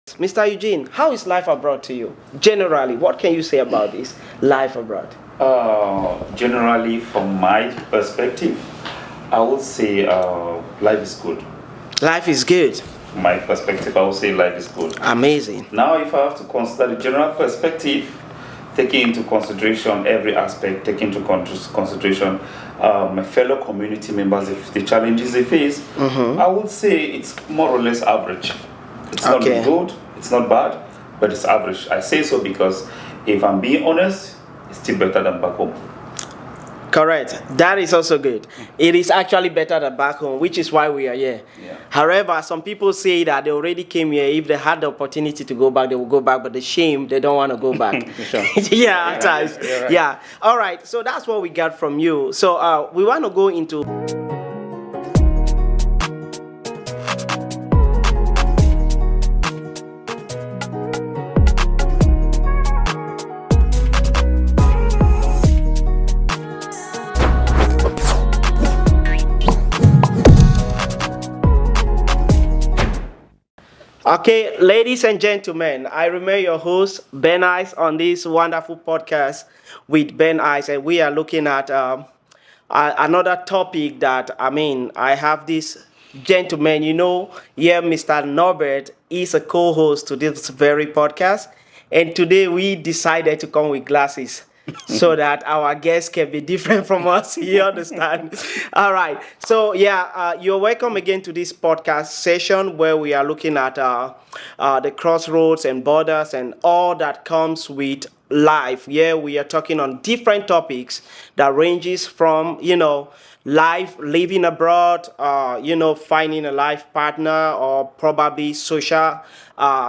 Mr. Eugene, how is life abroad to you? Generally, what can you say about this life abroad? Generally, from my perspective, I would say life is good. Life is good. From my perspective, I would say life is good. Amazing. Now, if I have to consider the general perspective, taking into consideration every aspect, taking into consideration my fellow community members, if the challenges they face, I would say it's more or less average. It's not Okay. good, it's not bad, but it's average. I say so because if I'm being honest, it's still better than back home. Correct. That is also good. It is actually better than back home, which is why we are here. Yeah. However, some people say that they already came here. If they had the opportunity to go back, they will go back. But the shame, they don't want to go back. Sure. Yeah, at times. you're right. Yeah. All right. So that's what we got from you. So we want to go into. Okay, ladies and gentlemen, I remain your host, Benice, on this wonderful podcast with Benice, and we are looking at another topic that, I have this gentleman, here, Mr. Norbert, is a co-host to this very podcast, and today we decided to come with glasses so that our guests can be different from us. You understand? All right. So you're welcome again to this podcast session where we are looking at the crossroads and borders and all that comes with life. Yeah, we are talking on different topics that ranges from life living abroad, finding a life partner, or probably social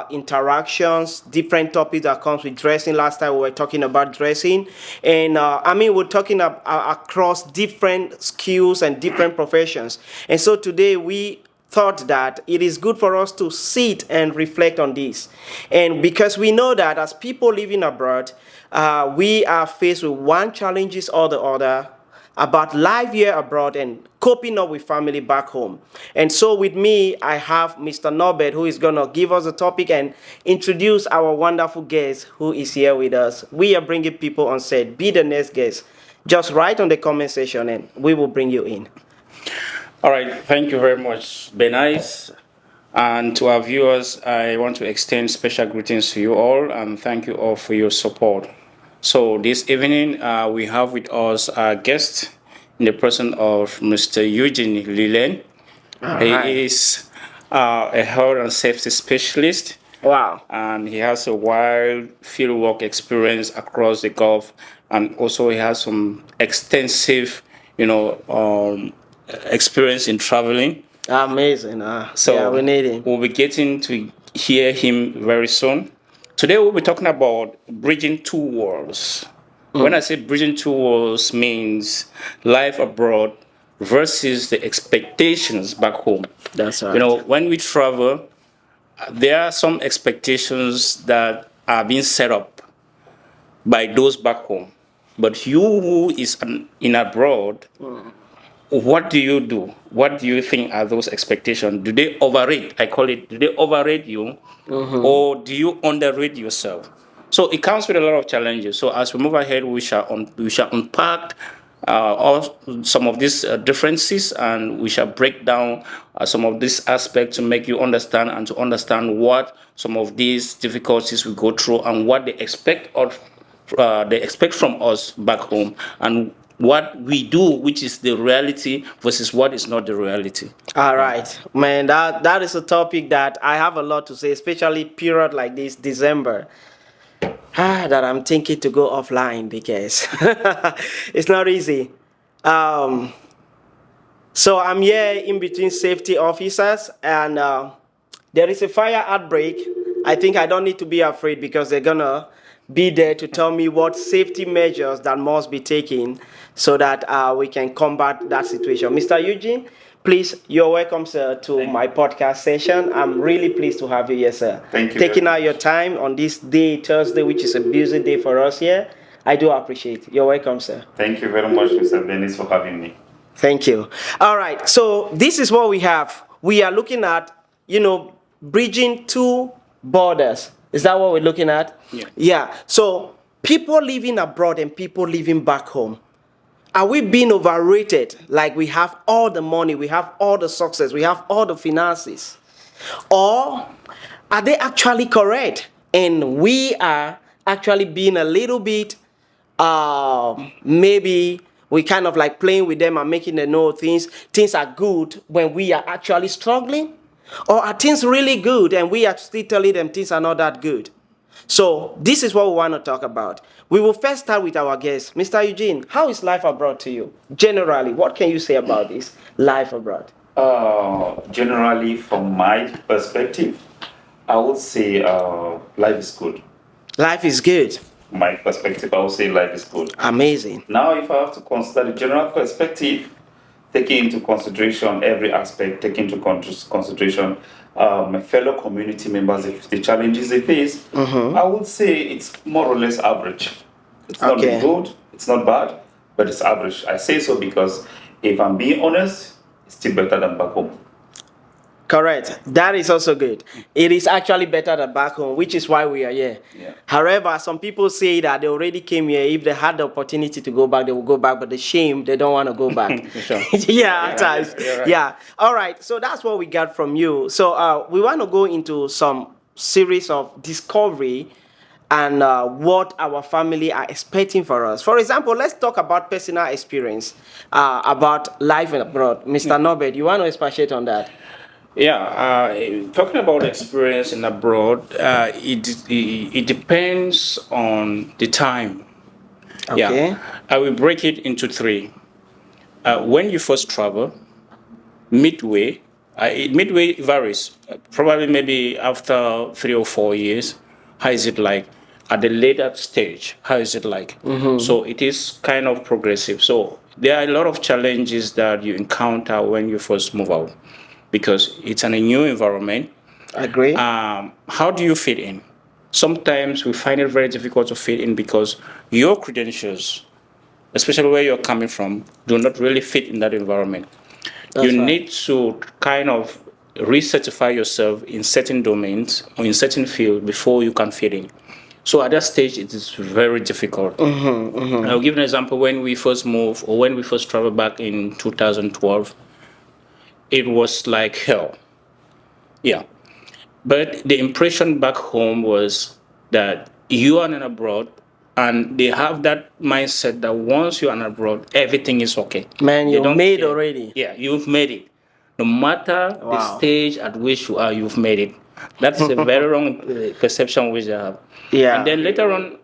interactions, different topics that comes with dressing. Last time we were talking about dressing, and we're talking across different skills and different professions. And so today we thought that it is good for us to sit and reflect on this. And because we know that as people living abroad, we are faced with one challenges or the other about life here abroad and coping up with family back home. And so with me, I have Mr. Norbert, who is going to give us a topic and introduce our wonderful guest who is here with us. We are bringing people on set. Be the next guest. Just write on the comment section and we will bring you in. All right, thank you very much, Benice. And to our viewers, I want to extend special greetings to you all and thank you all for your support. So this evening, we have with us our guest in the person of Mr. Eugene Lilen. Right. He is a health and safety specialist. Wow. And he has a wide fieldwork experience across the Gulf, and also he has some extensive, experience in traveling. Amazing. So yeah, we need him. we'll be getting to hear him very soon. Today we'll be talking about bridging two worlds. When I say bridging two worlds means life abroad versus the expectations back home. That's right. When we travel, there are some expectations that are being set up by those back home. But you who is in abroad, what do you do? What do you think are those expectations? Do they overrate? I call it, do they overrate you? Or do you underrate yourself? So it comes with a lot of challenges. So as we move ahead, we shall unpack some of these differences, and we shall break down some of these aspects to make you understand and to understand what some of these difficulties we go through and what they expect from us back home, and what we do, which is the reality versus what is not the reality. All right, man, that is a topic that I have a lot to say, especially period like this, December. That I'm thinking to go offline because it's not easy. So I'm here in between safety officers, and there is a fire outbreak. I think I don't need to be afraid because they're gonna be there to tell me what safety measures that must be taken so that we can combat that situation. Mr. Eugene, please, you're welcome, sir, to my podcast session. I'm really pleased to have you here, sir. Thank you. Taking out your time on this day, Thursday, which is a busy day for us here. I do appreciate it. You're welcome, sir. Thank you very much, Mr. Benice, for having me. Thank you. All right, so this is what we have. We are looking at, bridging two borders. Is that what we're looking at? Yeah. Yeah. So people living abroad and people living back home, are we being overrated? Like we have all the money, we have all the success, we have all the finances, or are they actually correct? And we are actually being a little bit, maybe we kind of like playing with them and making them know things are good when we are actually struggling? Or are things really good and we are still telling them things are not that good? So this is what we want to talk about. We will first start with our guest, Mr. Eugene. How is life abroad to you? Generally, what can you say about this life abroad? Generally, from my perspective, I would say life is good. Life is good. My perspective, I would say life is good. Amazing. Now, if I have to consider the general perspective, taking into consideration every aspect, taking into consideration my fellow community members, if the challenges they face, I would say it's more or less average. It's not good, it's not bad, but it's average. I say so because if I'm being honest, it's still better than back home. Correct. That is also good. It is actually better than back home, which is why we are here. Yeah. However, some people say that they already came here. If they had the opportunity to go back, they will go back. But the shame, they don't want to go back. Sure. Yeah, at times. Right. Yeah. All right. So that's what we got from you. So we want to go into some series of discovery and what our family are expecting for us. For example, let's talk about personal experience about life abroad. Mr. Norbert, you want to expatiate on that? Yeah, talking about experience in abroad, it depends on the time. Okay. Yeah, I will break it into three. When you first travel, midway, midway varies. Probably maybe after 3 or 4 years, how is it like? At the later stage, how is it like? So it is kind of progressive. So there are a lot of challenges that you encounter when you first move out, because it's in a new environment. Agree. How do you fit in? Sometimes we find it very difficult to fit in because your credentials, especially where you're coming from, do not really fit in that environment. That's you right. need to kind of recertify yourself in certain domains or in certain fields before you can fit in. So at that stage, it is very difficult. I'll give an example. When we first moved, or when we first traveled back in 2012, it was like hell. Yeah. But the impression back home was that you are in abroad, and they have that mindset that once you're in abroad, everything is okay. Man, They you don't made care. already. Yeah, you've made it. No matter the Wow. stage at which you are, you've made it. That's a very wrong perception which they have. Yeah. And then later on,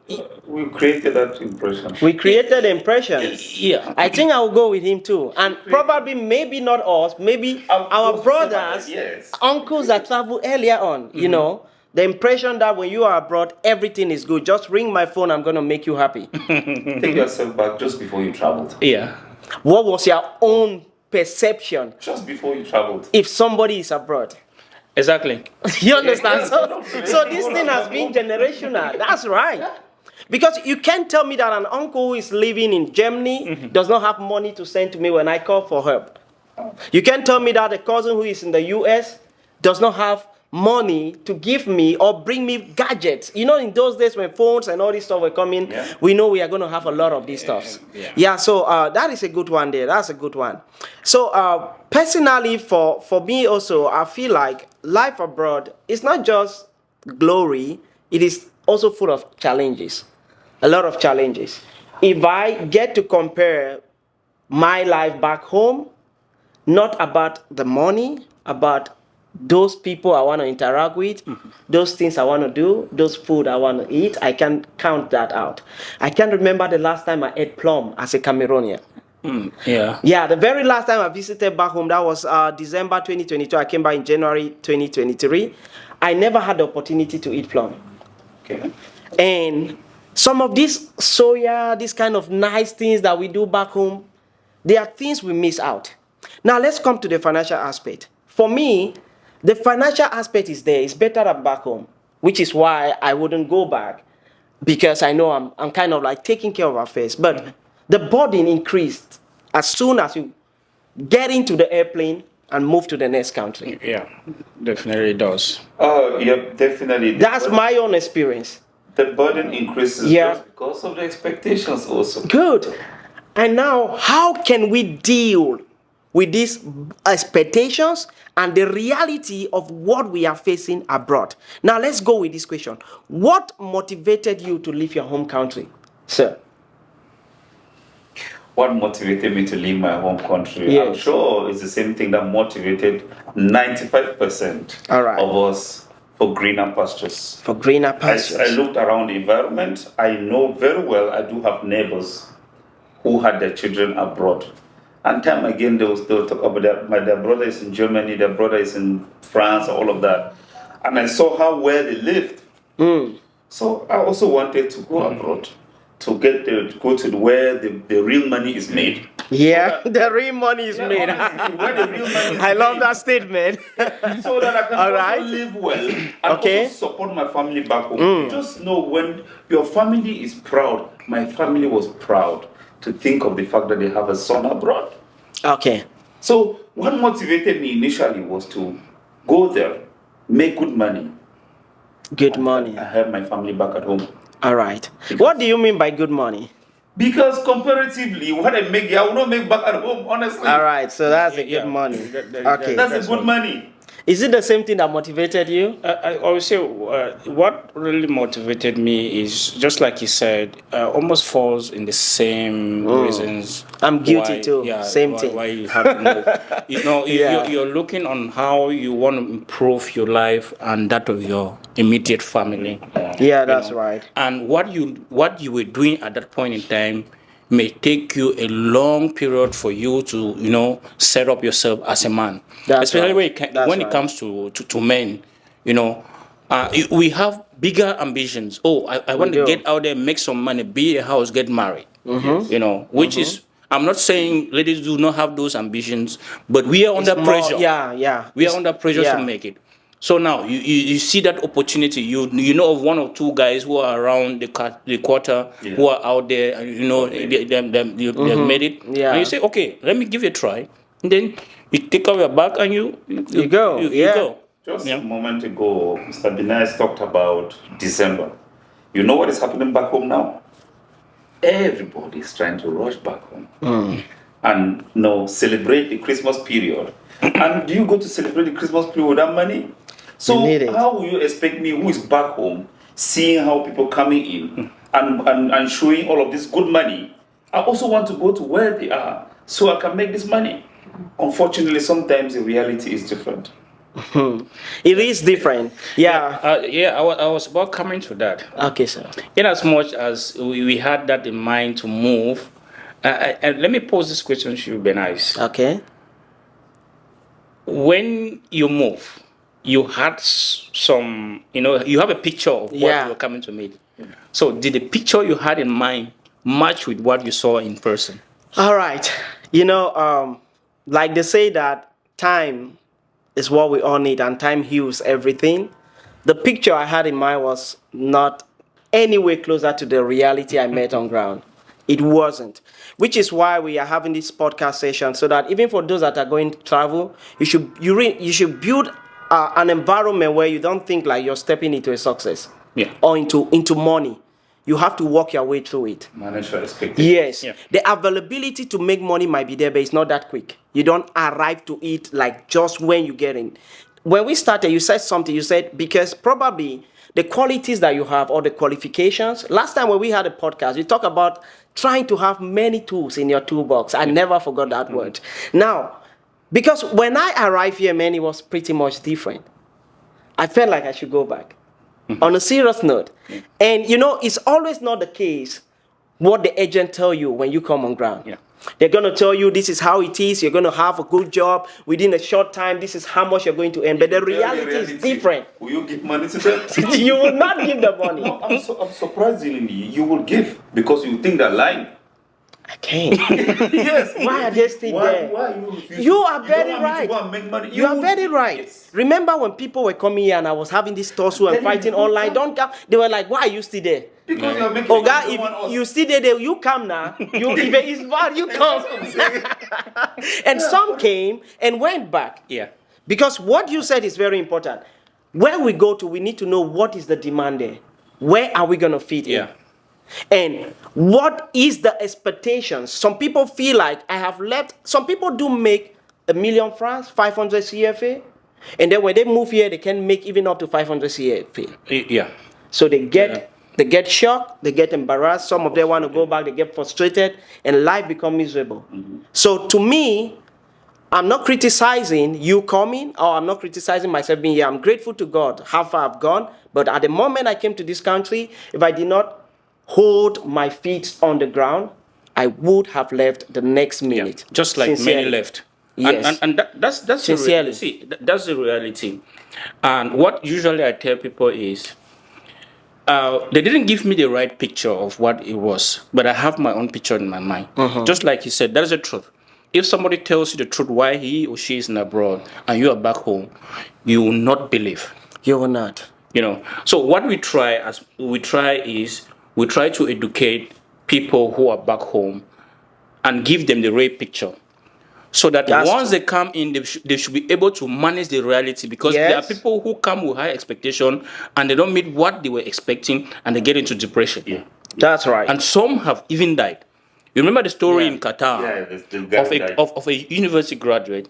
We created that impression. We created impression. yeah, I think I will go with him too. And probably, maybe not us, maybe our brothers, Yes. uncles that travel earlier on, you know, the impression that when you are abroad, everything is good. Just ring my phone, I'm going to make you happy. Take yourself back just before you traveled. yeah. What was your own perception Just before you traveled. if somebody is abroad? Exactly. You understand? So this thing has been generational. That's right. Because you can't tell me that an uncle who is living in Germany does not have money to send to me when I call for help. You can't tell me that a cousin who is in the US does not have money to give me or bring me gadgets. You know, in those days when phones and all this stuff were coming, we know we are going to have a lot of these stuffs. Yeah, so that is a good one there. That's a good one. So personally, for me also, I feel like life abroad is not just glory. It is also full of challenges. A lot of challenges. If I get to compare my life back home, not about the money, about those people I want to interact with, those things I want to do, those food I want to eat, I can count that out. I can't remember the last time I ate plum as a Cameroonian. Yeah. Yeah, the very last time I visited back home, that was December 2022. I came back in January 2023. I never had the opportunity to eat plum. Okay. And some of these soya, these kind of nice things that we do back home, they are things we miss out. Now let's come to the financial aspect. For me, the financial aspect is there. It's better than back home, which is why I wouldn't go back, because I know I'm kind of like taking care of affairs. But the burden increased as soon as you get into the airplane. and move to the next country. Yeah, definitely does. Yeah, definitely. That's my own experience. The burden increases Yeah. just because of the expectations also. Good. And now, how can we deal with these expectations and the reality of what we are facing abroad? Now, let's go with this question. What motivated you to leave your home country, sir? What motivated me to leave my home country? Yes. I'm sure it's the same thing that motivated 95% All right. of us for greener pastures. For greener I pastures. looked around the environment. I know very well I do have neighbors who had their children abroad. And time again, they will talk about their brother is in Germany, their brother is in France, all of that. And I saw how well they lived. So I also wanted to go abroad to go to where the real money is made. Yeah, the real money is made. Honestly, where the real money is I love made. that statement. So that I can All also right. live well and Okay. also support my family back home. You just know when your family is proud. My family was proud to think of the fact that they have a son abroad. Okay. So what motivated me initially was to go there, make good money. Good money. I have my family back at home. All right. What do you mean by good money? Because comparatively, what I make here, I will not make back at home, honestly. All right. So that's a Yeah, good money. Okay. That's a good money. Is it the same thing that motivated you? I always say what really motivated me is just like you said, almost falls in the same reasons. I'm guilty too. Same thing. Why you have to move. Yeah. You're looking on how you want to improve your life and that of your immediate family. Yeah, that's right. And what you were doing at that point in time may take you a long period for you to set up yourself as a man. That's Especially right. when it comes to men, we have bigger ambitions. Oh, I want to do. get out there, make some money, build a house, get married. Which is, I'm not saying ladies do not have those ambitions, but we are under pressure. Yeah. We are under pressure to make it. So now you see that opportunity. You know of one or two guys who are around the quarter who are out there. They've made it. Yeah. And you say, okay, let me give it a try. And then you take out your bag and you go. You go. Just a moment ago, Mr. Benice talked about December. You know what is happening back home now? Everybody is trying to rush back home and celebrate the Christmas period. And do you go to celebrate the Christmas period without money? So how will you expect me, who is back home, seeing how people coming in and showing all of this good money? I also want to go to where they are so I can make this money. Unfortunately, sometimes the reality is different. It is different. Yeah. I was about coming to that. Okay, sir. In as much as we had that in mind to move, and let me pose this question to you, Benice. Okay. When you move, you had some, you have a picture of what you were coming to meet. So did the picture you had in mind match with what you saw in person? All right. Like they say that time is what we all need and time heals everything. The picture I had in mind was not anywhere closer to the reality I met on ground. It wasn't, which is why we are having this podcast session, so that even for those that are going to travel, you should build an environment where you don't think like you're stepping into a success or into money. You have to work your way through it. Manage your expectations. Yes. Yeah. The availability to make money might be there, but it's not that quick. You don't arrive to it like just when you get in. When we started, you said something. You said, because probably the qualities that you have or the qualifications. Last time when we had a podcast, we talked about trying to have many tools in your toolbox. I never forgot that word. Now, because when I arrived here, man, it was pretty much different. I felt like I should go back. On a serious note. And it's always not the case what the agent tell you when you come on ground. Yeah. They're going to tell you this is how it is. You're going to have a good job within a short time. This is how much you're going to earn. But the reality is different. Will you give money to them? You will not give the money. No, I'm surprisingly, you will give because you think they're lying. I can't. Yes. Why are they still there? Why you refuse? You are very don't want me right. to go and make money. You are very right. Yes. Remember when people were coming here and I was having this tussle and fighting online? They were like, why are you still there? Because you're making Oh God, everyone if else- you see that you come now, you if it's bad, you come. And some came and went back. Yeah. Because what you said is very important. Where we go to, we need to know what is the demand there. Where are we gonna fit in? Yeah. And what is the expectations? Some people feel like I have left. Some people do make £1,000,000 francs, 500 CFA, and then when they move here, they can make even up to 500 CFA. Yeah. So they get shocked, they get embarrassed. Some of them want to go back, they get frustrated, and life becomes miserable. So to me, I'm not criticizing you coming, or I'm not criticizing myself being here. I'm grateful to God how far I've gone. But at the moment I came to this country, if I did not hold my feet on the ground, I would have left the next minute. Just like Sincerely. many left. Yes. And that's the Sincerely. reality. See, that's the reality. And what usually I tell people is, they didn't give me the right picture of what it was, but I have my own picture in my mind. Just like you said, that is the truth. If somebody tells you the truth why he or she is in abroad and you are back home, you will not believe. You will not. You know. So what we try is we try to educate people who are back home and give them the real picture, so that That's once true. they come in, they should be able to manage the reality, because there are Yes. people who come with high expectation and they don't meet what they were expecting and they get into depression. Yeah. That's right. And some have even died. You remember the story Yeah. in Qatar Yeah, the guy who died. of a university graduate?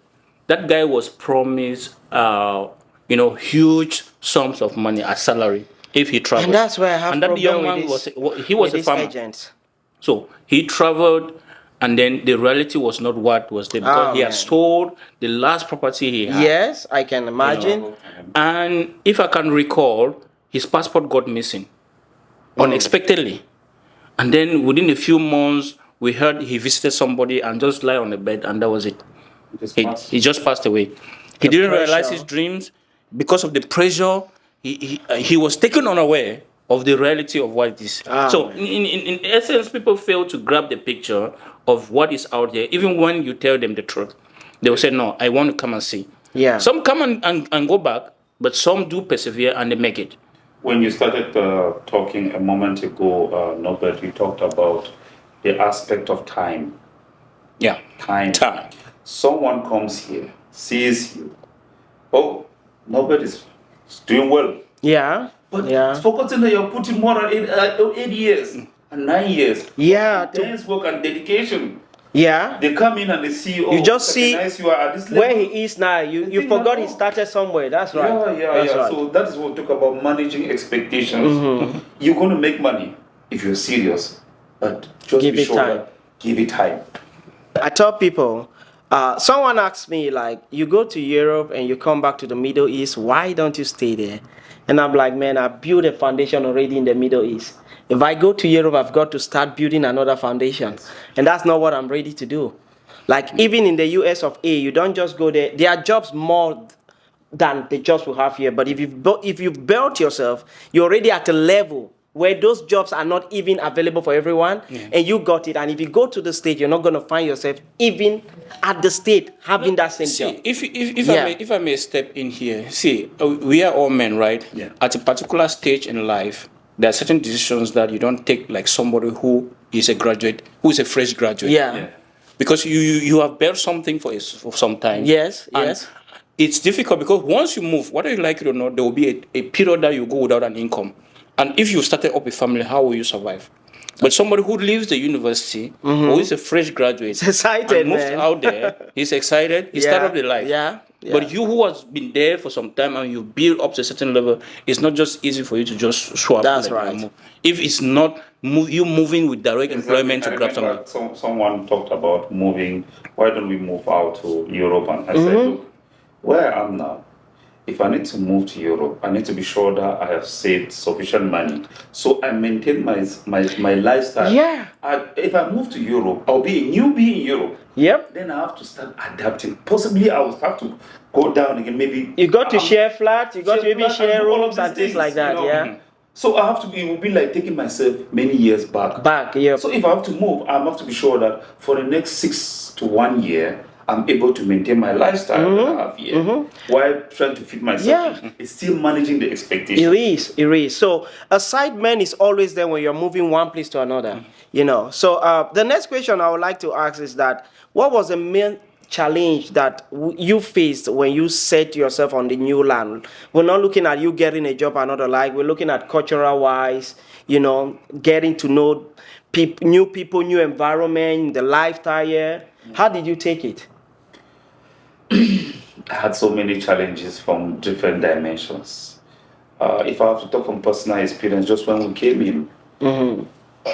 That guy was promised, huge sums of money as salary if he traveled. And that's where I have And that young problem man with this, he was with a these farmer. agents. So he traveled, and then the reality was not what was there, because Oh, he had man. sold the last property he had. Yes, I can imagine. And if I can recall, his passport got missing unexpectedly. And then within a few months, we heard he visited somebody and just lie on the bed, and that was it. He just passed away. He didn't realize pressure. his dreams because of the pressure. He was taken unaware of the reality of what it is. So man. in essence, people fail to grab the picture of what is out there. Even when you tell them the truth, they will say, no, I want to come and see. Yeah. Some come and go back, but some do persevere and they make it. When you started talking a moment ago, Norbert, you talked about the aspect of time. Yeah. Time. Time. Someone comes here, sees you. Oh, Norbert is doing well. Yeah. But Yeah. forgotten that you're putting more than 8 years and 9 years. Yeah. Intense work and dedication. Yeah. They come in and they see, oh, You just see recognize you are at this level. where he is now. You think forgot that, he oh. started somewhere. That's right. Yeah. That's right. So that is what we talk about managing expectations. You're going to make money if you're serious, but just Give be it sure time. that give it time. I tell people, someone asked me, like, you go to Europe and you come back to the Middle East, why don't you stay there? And I'm like, man, I built a foundation already in the Middle East. If I go to Europe, I've got to start building another foundation. And that's not what I'm ready to do. Like, even in the US of A, you don't just go there. There are jobs more than the jobs we have here. But if you've built yourself, you're already at a level where those jobs are not even available for everyone, and you got it. And if you go to the state, you're not going to find yourself even at the state having that same See, job. if I may step in here, see, we are all men, right? Yeah. At a particular stage in life, there are certain decisions that you don't take like somebody who is a graduate, who is a fresh graduate. Yeah. Because you have built something for some time. Yes, And yes. it's difficult because once you move, whether you like it or not, there will be a period that you go without an income. And if you started up a family, how will you survive? But somebody who leaves the university, who is a fresh graduate, It's excited, and moves man. out there, he's excited, he started up the life. Yeah. But you who has been there for some time and you build up to a certain level, it's not just easy for you to just show up. That's and right. move. If it's not you moving with direct employment to I grab remember something. someone talked about moving. Why don't we move out to Europe? And I said, look, where I am now, if I need to move to Europe, I need to be sure that I have saved sufficient money, so I maintain my lifestyle. Yeah. If I move to Europe, I'll be a newbie in Europe. Yep. Then I have to start adapting. Possibly I will have to go down again. Maybe You got to share flats, you got to maybe flat share do all of rooms these and things like that, you know. yeah. So I have to be. It will be like taking myself many years back. Back, yep. So if I have to move, I have to be sure that for the next 6 to 1 year, I'm able to maintain my lifestyle that I have here while trying to feed myself. Yeah. It's still managing the expectations. It is. So a sideman is always there when you're moving one place to another, you know. So the next question I would like to ask is that what was the main challenge that you faced when you set yourself on the new land? We're not looking at you getting a job another like we're looking at cultural wise, you know, getting to know people, new environment, the lifestyle here. How did you take it? I had so many challenges from different dimensions. If I have to talk from personal experience, just when we came in,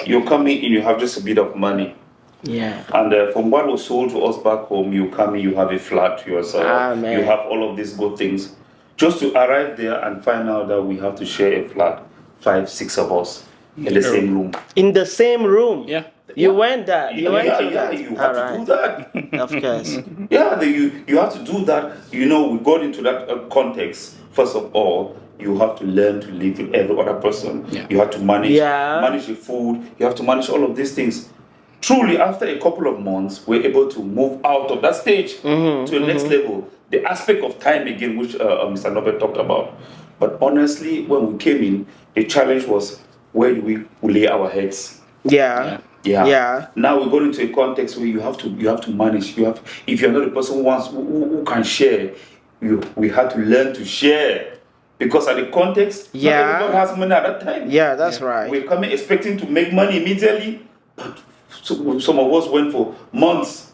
you're coming in, you have just a bit of money. Yeah. And from what was sold to us back home, you come in, you have a flat to yourself, you have all of these good things. Just to arrive there and find out that we have to share a flat, 5, 6 of us in the same room. In the same room? Yeah. You went there. You went to that. You have to do that. Of course. Yeah, you have to do that. You know, we got into that context. First of all, you have to learn to live with every other person. Yeah. You have to manage the food. You have to manage all of these things. Truly, after a couple of months, we're able to move out of that stage to the next level. The aspect of time again, which Mr. Norbert talked about. But honestly, when we came in, the challenge was where do we lay our heads? Yeah. Now we go into a context where you have to manage. If you're not the person who can share, we had to learn to share. Because at the context, not everyone has money at that time. Yeah, that's right. We're coming expecting to make money immediately, but some of us went for months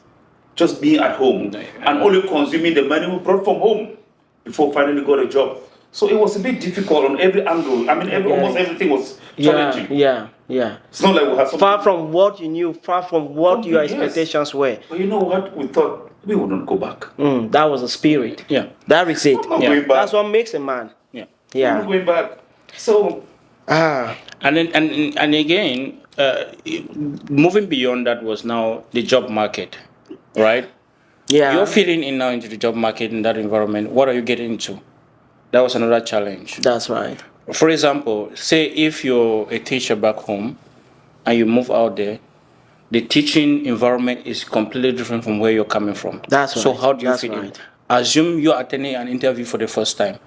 just being at home and only consuming the money we brought from home before finally got a job. So it was a bit difficult on every angle. I mean, almost everything was challenging. Yeah. It's not like we had far from what you knew, far from what your expectations were. But you know what? We thought we wouldn't go back. That was the spirit. Yeah. That is it. I'm not going back. That's what makes a man. I'm not going back. So. And then and again, moving beyond that was now the job market, right? Yeah. You're fitting in now into the job market in that environment. What are you getting into? That was another challenge. That's right. For example, say if you're a teacher back home and you move out there, the teaching environment is completely different from where you're coming from. That's right. So how do you fit in? Assume you're attending an interview for the first time.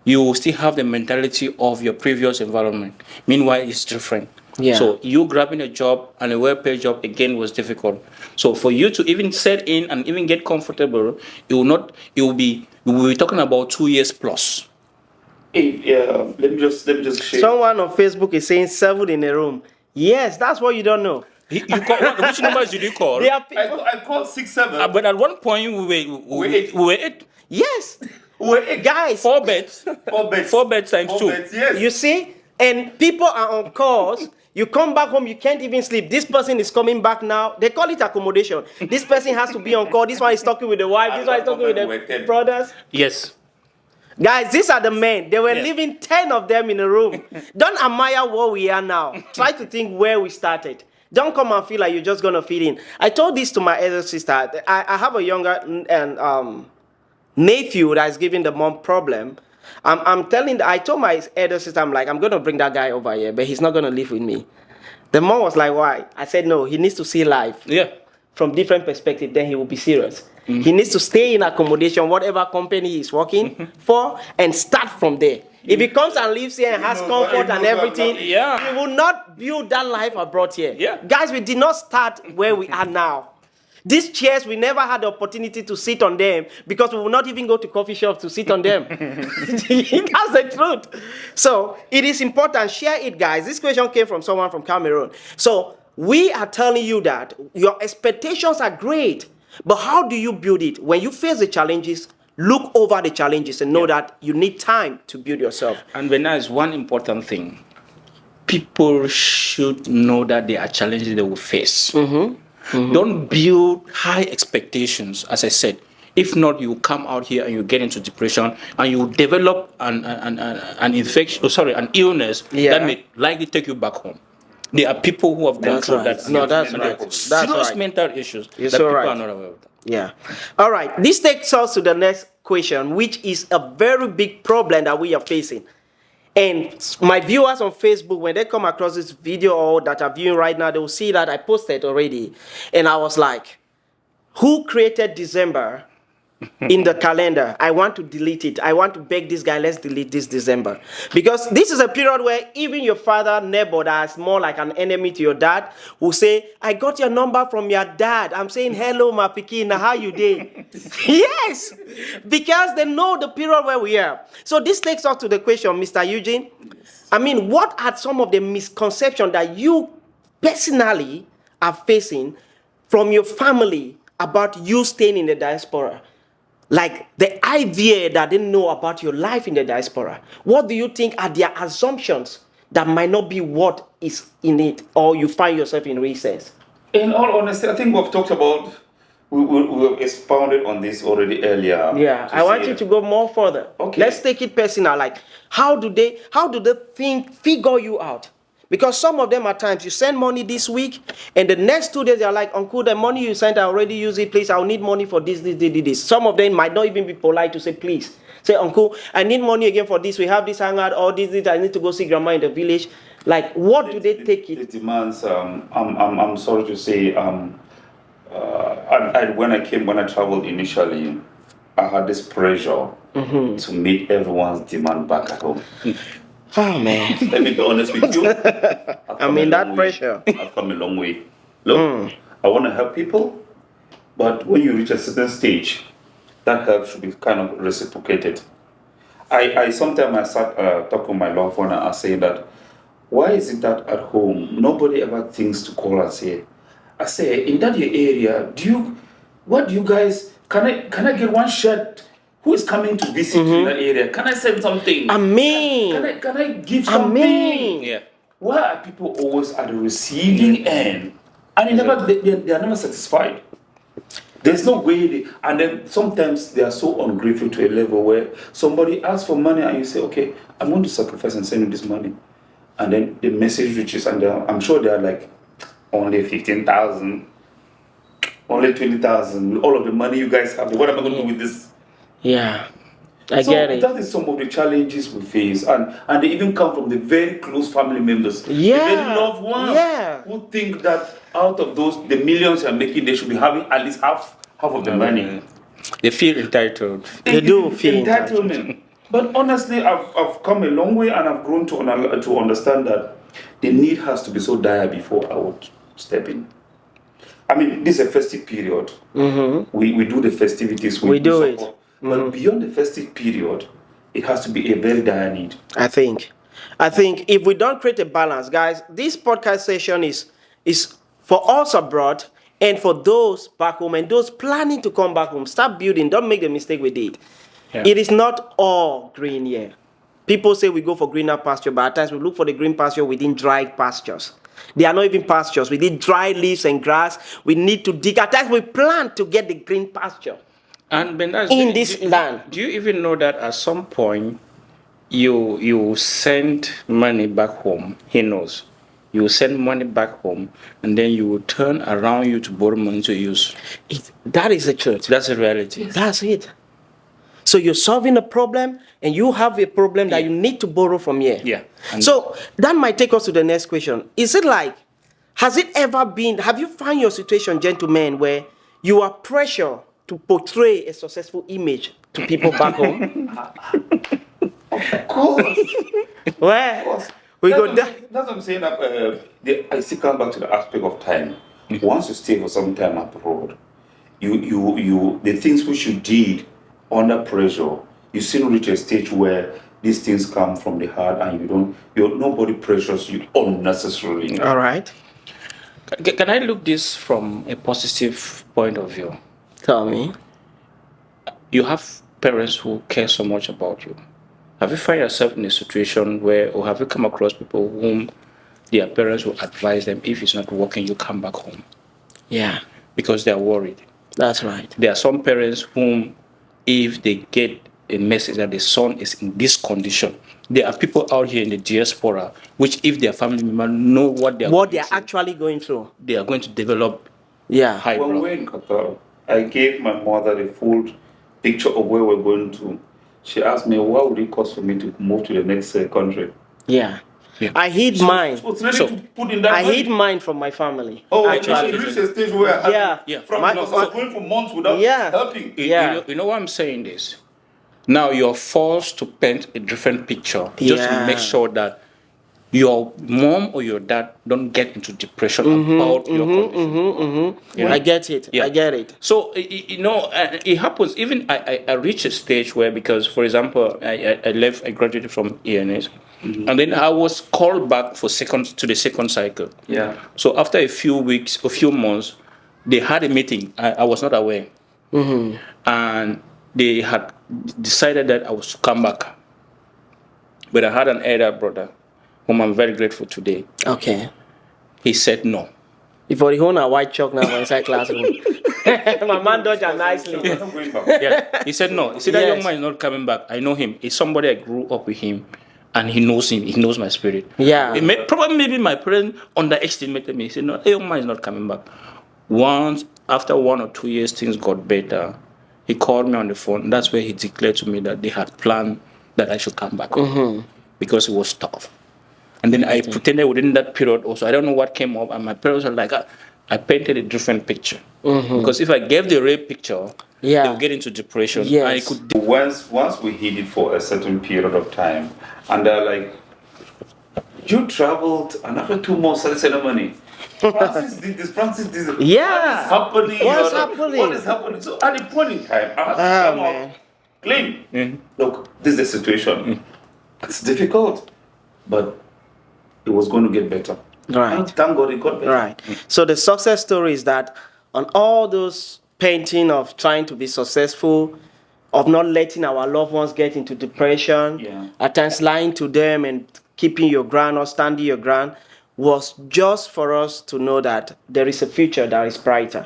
You will still have the mentality of your previous environment. Meanwhile, it's different. Yeah. So you grabbing a job and a well-paid job again was difficult. So for you to even set in and even get comfortable, we will be talking about 2 years plus. Let me just share. Someone on Facebook is saying 7 in a room. Yes, that's what you don't know. You call, which numbers did you call? There are people. I called 6, 7. But at one point we were 8. Yes. We're 8. Guys. 4 beds. 4 beds. 4 beds times 2. Beds, yes. You see? And people are on calls. You come back home, you can't even sleep. This person is coming back now. They call it accommodation. This person has to be on call. This one is talking with the wife. This one is talking with the brothers. Yes. Guys, these are the men. They were living 10 of them in a room. Don't admire where we are now. Try to think where we started. Don't come and feel like you're just going to fit in. I told this to my elder sister. I have a younger nephew that is giving the mom problem. I told my elder sister, I'm going to bring that guy over here, but he's not going to live with me. The mom was like, why? I said, no, he needs to see life from different perspective, then he will be serious. He needs to stay in accommodation, whatever company he's working for, and start from there. If he comes and lives here and has comfort and everything, he will not build that life abroad here. Guys, we did not start where we are now. These chairs, we never had the opportunity to sit on them because we will not even go to coffee shops to sit on them. That's the truth. So it is important. Share it, guys. This question came from someone from Cameroon. So we are telling you that your expectations are great, but how do you build it? When you face the challenges, look over the challenges and know that you need time to build yourself. And Benice, one important thing. People should know that there are challenges they will face. Don't build high expectations, as I said. If not, you come out here and you get into depression and you develop an infection, an illness that may likely take you back home. There are people who have gone through that. No, that's right. Serious mental issues that people are not aware of. Yeah. All right. This takes us to the next question, which is a very big problem that we are facing. And my viewers on Facebook, when they come across this video or that are viewing right now, they will see that I posted already. And I was like, who created December in the calendar? I want to delete it. I want to beg this guy, let's delete this December. Because this is a period where even your father, neighbor, that's more like an enemy to your dad, will say, I got your number from your dad. I'm saying, hello, my pikin, how you doing? Yes, because they know the period where we are. So this takes us to the question, Mr. Eugene. I mean, what are some of the misconceptions that you personally are facing from your family about you staying in the diaspora? Like the idea that they know about your life in the diaspora. What do you think are their assumptions that might not be what is in it, or you find yourself in recess? In all honesty, I think we've talked about, we've expounded on this already earlier. Yeah, I want you to go more further. Okay. Let's take it personal. Like, how do they figure you out? Because some of them at times you send money this week, and the next 2 days they're like, Uncle, the money you sent, I already used it. Please, I'll need money for this. Some of them might not even be polite to say, please. Say, Uncle, I need money again for this. We have this hangout, or this. I need to go see grandma in the village. Like, what do they take it? The demands. I'm sorry to say. When I traveled initially, I had this pressure to meet everyone's demand back at home. Oh man. Let me be honest with you. I mean that pressure. I've come a long way. Look, I want to help people, but when you reach a certain stage, that help should be kind of reciprocated. I sometimes sat talking with my loved one and I say that, why is it that at home nobody ever thinks to call and say, I say, in that your area, what do you guys, can I get one shirt? Who is coming to visit you in that area? Can I send something? Amen. Can I give something? Amen. Yeah. Why are people always at the receiving end? And they are never satisfied. There's no way and then sometimes they are so ungrateful to a level where somebody asks for money and you say, okay, I'm going to sacrifice and send you this money. And then the message reaches and I'm sure they are like, only 15,000, only 20,000, all of the money you guys have. What am I going to do with this? Yeah, I get it. That is some of the challenges we face, and they even come from the very close family members, Yeah, the very loved ones, who think that out of the millions you're making, they should be having at least half of the money. They feel entitled. They do feel entitlement. But honestly, I've come a long way, and I've grown to understand that the need has to be so dire before I would step in. I mean, this is a festive period. We do the festivities. We do it. But beyond the festive period, it has to be a very dire need. I think if we don't create a balance, guys, this podcast session is for us abroad and for those back home and those planning to come back home. Start building. Don't make the mistake we did. Yeah. It is not all green here. People say we go for greener pasture, but at times we look for the green pasture within dry pastures. They are not even pastures. We need dry leaves and grass. We need to dig. At times we plant to get the green pasture. And Benice, in this land. Do you even know that at some point you send money back home? He knows. You send money back home, and then you will turn around you to borrow money to use. That is the truth. That's a reality. That's it. So you're solving a problem, and you have a problem that you need to borrow from here. Yeah. So that might take us to the next question. Is it like, have you found your situation, gentlemen, where you are pressured to portray a successful image to people back home? Of course. Well, we go down. That's what I'm saying. I still come back to the aspect of time. Once you stay for some time abroad, you the things which you did under pressure, you still reach a stage where these things come from the heart, and nobody pressures you unnecessarily. All right. Can I look this from a positive point of view? Tell me. You have parents who care so much about you. Have you found yourself in a situation where, or have you come across people whom their parents will advise them, if it's not working, you come back home? Yeah. Because they're worried. That's right. There are some parents whom, if they get a message that the son is in this condition, there are people out here in the diaspora which, if their family members know what they're actually going through, they are going to develop high blood. When we're in Qatar, I gave my mother the full picture of where we're going to. She asked me, what would it cost for me to move to the next country? Yeah. Yeah. I hid mine. So it's ready So, to put in that I money. hid mine from my family. Oh, actually. you reached a stage where I had Yeah. to, Yeah. from My- because I was going for months without Yeah. helping. Yeah. You know why I'm saying this? Now you're forced to paint a different picture just to make Yeah. sure that your mom or your dad don't get into depression about your condition. You know? I get it. Yeah. I get it. So it happens. Even I reached a stage where, because for example, I left, I graduated from ENS, and then I was called back for the second cycle. Yeah. So after a few weeks, a few months, they had a meeting. I was not aware, and they had decided that I was to come back. But I had an elder brother, whom I'm very grateful today. Okay. He said no. Before the owner white chalk now inside classroom. My man dodged her nicely. I'm not going back. Yeah, he said no. He said that Yes. young man is not coming back. I know him. He's somebody I grew up with him, and he knows him. He knows my spirit. Yeah. Probably maybe my parents underestimated me. He said no, that young man is not coming back. Once after 1 or 2 years, things got better. He called me on the phone. That's where he declared to me that they had planned that I should come back because it was tough. And then I pretended within that period also. I don't know what came up, and my parents were like, I painted a different picture. Because if I gave the real picture, Yeah. they would get into depression. Yes. I could. Once we hid it for a certain period of time, and they're like, you traveled, and after 2 months, I said, no money. Francis did this, Francis did this. Yeah. What is happening? What's happening? What is happening? So at the point in time, I had to Oh, come man. up clean. Look, this is the situation. It's difficult, but it was going to get better. Right. And thank God it got better. Right. So the success story is that on all those painting of trying to be successful, of not letting our loved ones get into depression, Yeah. at times lying to them and keeping your ground or standing your ground, was just for us to know that there is a future that is brighter.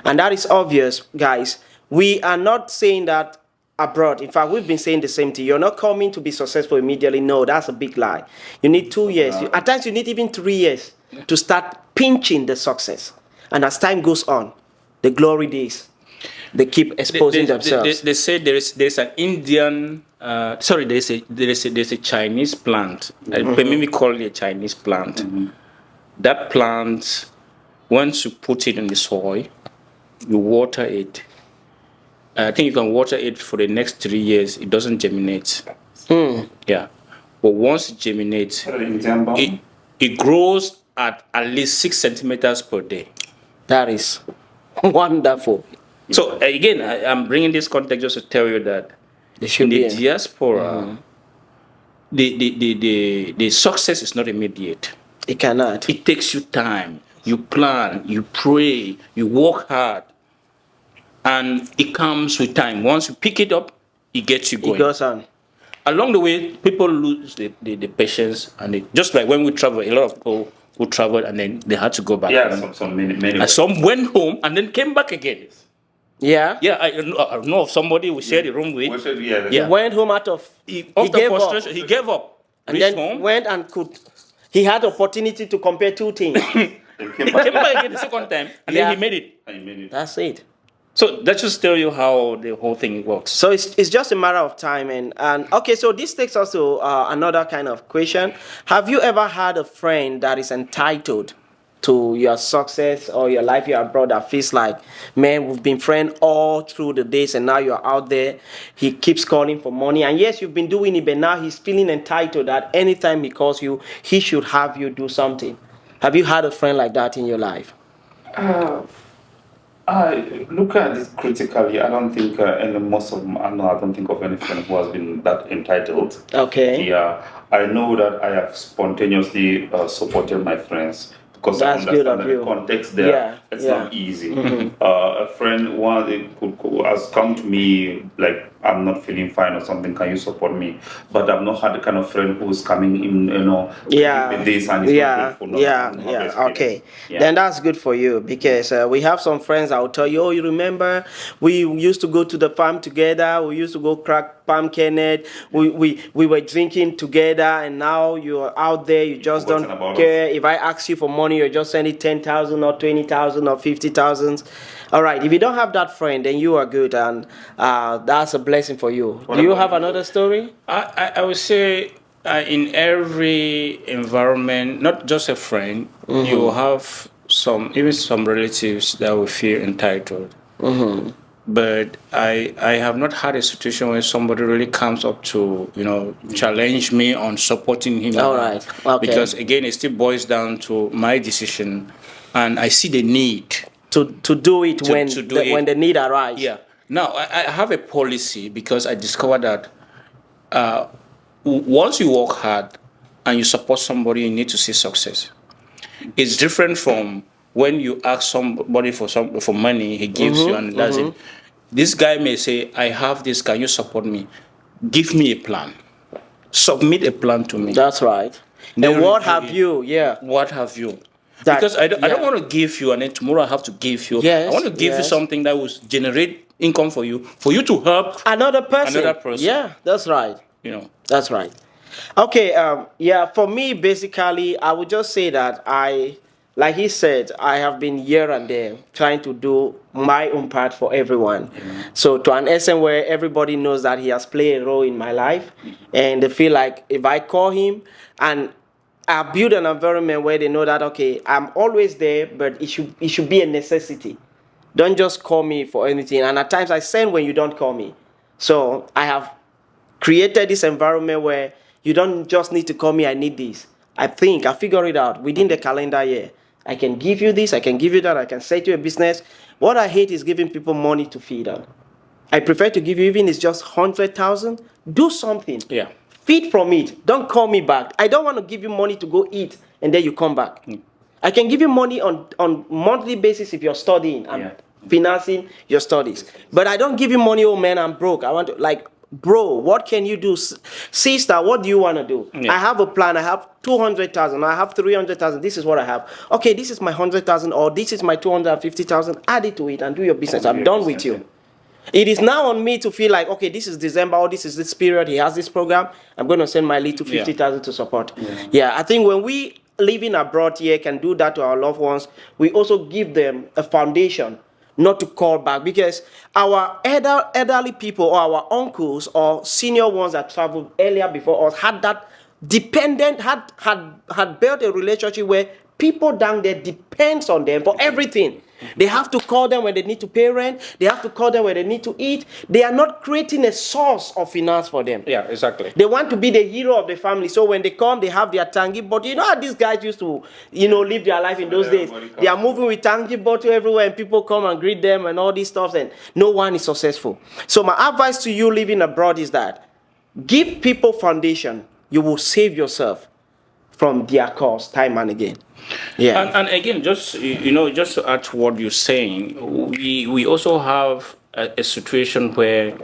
And that is obvious, guys. We are not saying that abroad. In fact, we've been saying the same thing. You're not coming to be successful immediately. No, that's a big lie. You need 2 years. At times, you need even 3 years to start pinching the success. And as time goes on, the glory days, they keep exposing themselves. They say there's an Indian. There's a Chinese plant. Maybe call it a Chinese plant. That plant, once you put it in the soil, you water it. I think you can water it for the next 3 years. It doesn't germinate. Yeah, but once it germinates, it grows at least 6 centimeters per day. That is wonderful. So again, I'm bringing this context just to tell you that They should in the be. diaspora, the success is not immediate. It cannot. It takes you time. You plan, you pray, you work hard, and it comes with time. Once you pick it up, it gets you going. It goes on. Along the way, people lose the patience, and just like when we travel, a lot of people who traveled and then they had to go back. Yeah, many. And some went home and then came back again. Yeah. Yeah, I know of somebody we shared the room with. Yeah. He went home out of. After gave frustration, up. he gave up. And Reached then home. went and could. He had opportunity to compare two things. He came back again the second time, and then he made it. That's it. So that just tell you how the whole thing works. So it's just a matter of time. And okay, so this takes us to another kind of question. Have you ever had a friend that is entitled to your success or your life you're abroad that feels like, man, we've been friends all through the days and now you're out there. He keeps calling for money. And yes, you've been doing it, but now he's feeling entitled that anytime he calls you, he should have you do something. Have you had a friend like that in your life? I look at this critically. I don't think I don't think of any friend who has been that entitled. Okay. Yeah, I know that I have spontaneously supported my friends because That's I good understand of that you. the context there. It's not easy. A friend who has come to me like, I'm not feeling fine or something, can you support me? But I've not had the kind of friend who's coming in, with this and is not grateful. Okay. Then that's good for you because we have some friends that will tell you, oh, you remember we used to go to the farm together, we used to go crack palm kernel, we were drinking together, and now you're out there, you just don't care. If I ask you for money, you're just sending 10,000 or 20,000 or 50,000. All right, if you don't have that friend, then you are good, and that's a blessing for you. Do you have another story? I would say In every environment, not just a friend, you have even some relatives that will feel entitled. But I have not had a situation where somebody really comes up to challenge me on supporting him. All right. Okay. Because again, it still boils down to my decision, and I see the need to do it when when the need arises. Yeah. Now I have a policy because I discovered that once you work hard and you support somebody, you need to see success. It's different from when you ask somebody for money, he gives you and does it. This guy may say, "I have this. Can you support me? Give me a plan. Submit a plan to me." That's right. And what have you? Yeah. What have you? Because I don't want to give you and then tomorrow I have to give you. Yes, I want to give you something that will generate income for you to help another person. Yeah, that's right. That's right. Okay. Yeah. For me, basically, I would just say that like he said, I have been here and there trying to do my own part for everyone. So to an extent where everybody knows that he has played a role in my life, and they feel like if I call him, and I build an environment where they know that, okay, I'm always there, but it should be a necessity. Don't just call me for anything. And at times I send when you don't call me. So I have created this environment where you don't just need to call me, I need this. I figure it out within the calendar year. I can give you this, I can give you that, I can set you a business. What I hate is giving people money to feed on. I prefer to give you, even if it's just 100,000, do something. Yeah. Feed from it. Don't call me back. I don't want to give you money to go eat and then you come back. I can give you money on monthly basis if you're studying and financing your studies. But I don't give you money, oh man, I'm broke. I want to, like, bro, what can you do? Sister, what do you want to do? I have a plan. I have 200,000. I have 300,000. This is what I have. Okay, this is my 100,000 or this is my 250,000. Add it to it and do your business. I'm done with you. It is now on me to feel like, okay, this is December or this is this period. He has this program. I'm going to send my little 50,000 to support. Yeah, I think when we living abroad here can do that to our loved ones, we also give them a foundation not to call back, because our elderly people or our uncles or senior ones that traveled earlier before us had that had built a relationship where people down there depends on them for everything. They have to call them when they need to pay rent. They have to call them when they need to eat. They are not creating a source of finance for them. Yeah, exactly. They want to be the hero of the family. So when they come, they have their tangy bottle. You know how these guys used to, live their life in those days. They are moving with tangy bottle everywhere, and people come and greet them and all these stuff, and no one is successful. So my advice to you living abroad is that give people foundation. You will save yourself from their cost time and again. Yeah. And again, just just to add to what you're saying, we also have a situation where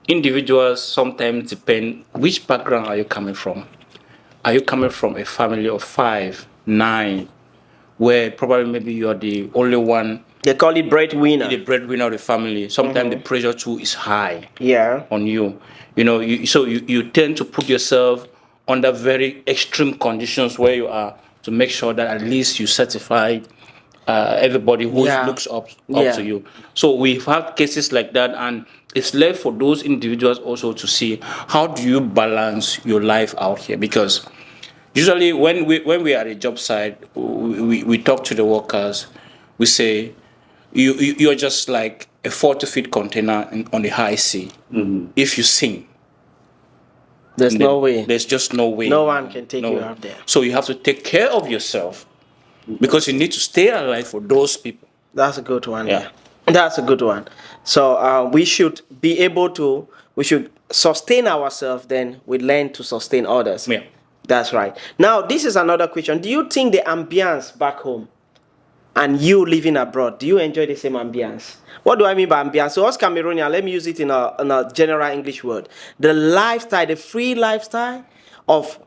individuals sometimes depend. Which background are you coming from? Are you coming from a family of 5, 9, where probably maybe you are the only one? They call it breadwinner. The breadwinner of the family. Sometimes the pressure too is high. Yeah. On you. So you tend to put yourself under very extreme conditions where you are, to make sure that at least you satisfy everybody who looks up to you. So we've had cases like that, and it's left for those individuals also to see how do you balance your life out here. Because usually when we are at a job site, we talk to the workers. We say you're just like a 40-foot container on the high sea. If you sink, there's no way. There's just no way. No one can take you out there. So you have to take care of yourself, because you need to stay alive for those people. That's a good one. Yeah. That's a good one. So we should be able to, we should sustain ourselves, then we learn to sustain others. Yeah. That's right. Now, this is another question. Do you think the ambience back home and you living abroad, do you enjoy the same ambience? What do I mean by ambience? So us Cameroonian, let me use it in a general English word. The lifestyle, the free lifestyle of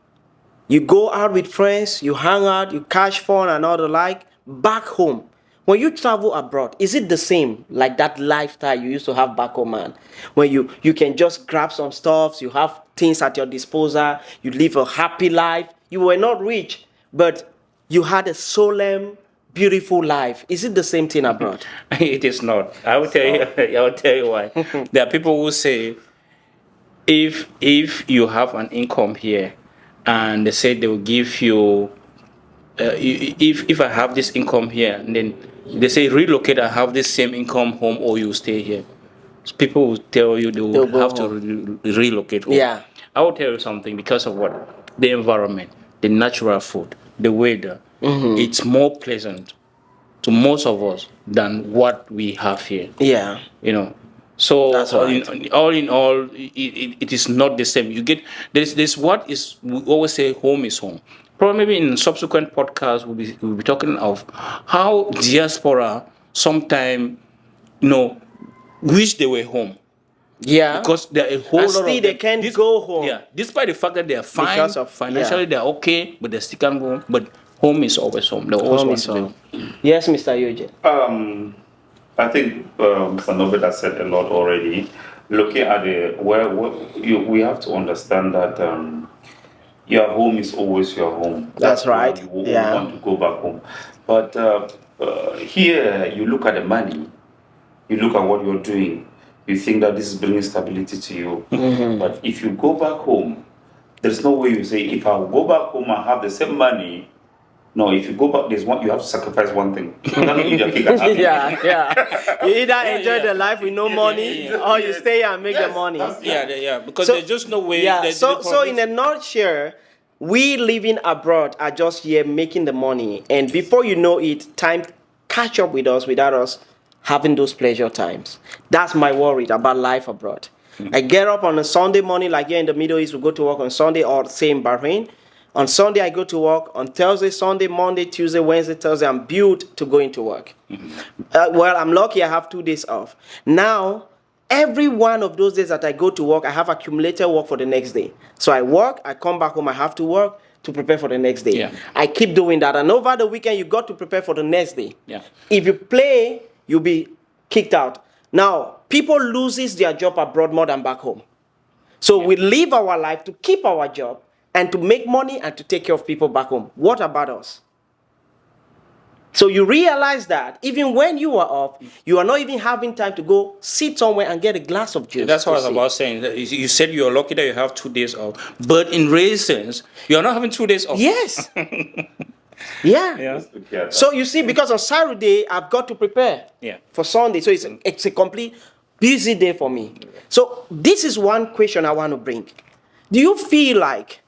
you go out with friends, you hang out, you catch fun and all the like. Back home, when you travel abroad, is it the same like that lifestyle you used to have back home, man? When you can just grab some stuff, you have things at your disposal, you live a happy life. You were not rich, but you had a solemn, beautiful life. Is it the same thing abroad? It is not. I will tell you why. There are people who say if you have an income here and they said they will give you, if I have this income here, and then they say relocate, I have this same income home, or you stay here. So people will tell you they They'll will go have to home. relocate home. Yeah. I will tell you something, because of what? The environment, the natural food, the weather. It's more pleasant to most of us than what we have here. Yeah. You know, so That's right. all in all, it is not the same. You get there's what is, we always say home is home. Probably maybe in subsequent podcasts we'll be talking of how diaspora sometime, wish they were home, Yeah. because there are a whole And lot still of they them. can't go home. Yeah, despite the fact that they are fine Because of- financially, yeah. they're okay, but they still can't go home. But home is always home. They always Home want is to be home. Yes, Mr. Eugene. I think Mr. Novet has said a lot already. Looking at we have to understand that your home is always your home. That's why right. You won't Yeah. want to go back home. But here, you look at the money, you look at what you're doing, you think that this is bringing stability to you. But if you go back home, there's no way you say, if I go back home and have the same money. No, if you go back, there's one. You have to sacrifice one thing. You cannot eat your cake and have it. Yeah. You either enjoy yeah. the life with no money, or you stay and make the money. Yeah, because So- there's just no way. Yeah. there's So, the so in a nutshell, we living abroad are just here making the money, and before you know it, time catch up with us without us having those pleasure times. That's my worry about life abroad. I get up on a Sunday morning, like here in the Middle East, we go to work on Sunday, or say in Bahrain. On Sunday, I go to work. On Thursday, Sunday, Monday, Tuesday, Wednesday, Thursday, I'm built to go into work. Well, I'm lucky I have 2 days off. Now, every one of those days that I go to work, I have accumulated work for the next day. So I work, I come back home, I have to work to prepare for the next day. Yeah. I keep doing that. And over the weekend, you got to prepare for the next day. Yeah. If you play, you'll be kicked out. Now, people loses their job abroad more than back home. So we live our life to keep our job and to make money and to take care of people back home. What about us? So you realize that even when you are off, you are not even having time to go sit somewhere and get a glass of juice. That's what I was to see. about saying. You said you're lucky that you have 2 days off, but in real sense, you're not having 2 days off. Yes. Yeah. Yeah. So you see, because on Saturday, I've got to prepare Yeah. for Sunday. So it's a complete busy day for me. So this is one question I want to bring. Do you feel like,